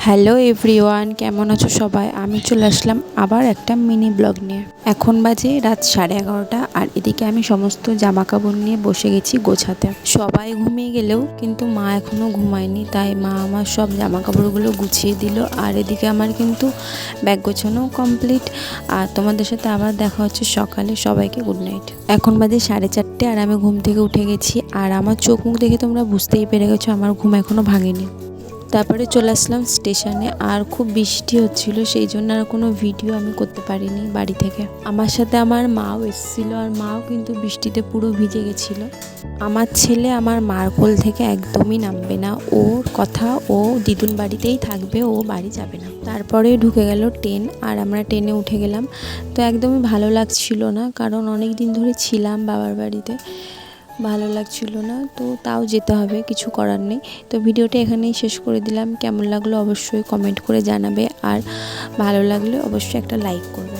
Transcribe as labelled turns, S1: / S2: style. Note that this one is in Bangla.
S1: হ্যালো এভরিওয়ান, কেমন আছো সবাই? আমি চলে আসলাম আবার একটা মিনি ব্লগ নিয়ে। এখন বাজে রাত 11:30 আর এদিকে আমি সমস্ত জামা কাপড় নিয়ে বসে গেছি গোছাতে। সবাই ঘুমিয়ে গেলেও কিন্তু মা এখনো ঘুমায়নি, তাই মা আমার সব জামা কাপড়গুলো গুছিয়ে দিল। আর এদিকে আমার কিন্তু ব্যাগ গোছানো কমপ্লিট। আর তোমাদের সাথে আবার দেখা হচ্ছে সকালে। সবাইকে গুড নাইট। এখন বাজে 4:30 আর আমি ঘুম থেকে উঠে গেছি। আর আমার চোখ মুখ দেখে তোমরা বুঝতেই পেরে গেছো আমার ঘুম এখনো ভাঙেনি। তারপরে চলে আসলাম স্টেশনে। আর খুব বৃষ্টি হচ্ছিল, সেই জন্য আর কোনো ভিডিও আমি করতে পারিনি বাড়ি থেকে। আমার সাথে আমার মাও এসেছিলো, আর মাও কিন্তু বৃষ্টিতে পুরো ভিজে গেছিলো। আমার ছেলে আমার মার কোল থেকে একদমই নামবে না, ওর কথা ও দিদুন বাড়িতেই থাকবে, ও বাড়ি যাবে না। তারপরে ঢুকে গেল ট্রেন, আর আমরা ট্রেনে উঠে গেলাম। তো একদমই ভালো লাগছিল না, কারণ অনেক দিন ধরে ছিলাম বাবার বাড়িতে, ভালো লাগছিল না। তো তাও যেতে হবে, কিছু করার নেই। তো ভিডিওটা এখানেই শেষ করে দিলাম। কেমন লাগলো অবশ্যই কমেন্ট করে জানাবে, আর ভালো লাগলে অবশ্যই একটা লাইক করবে।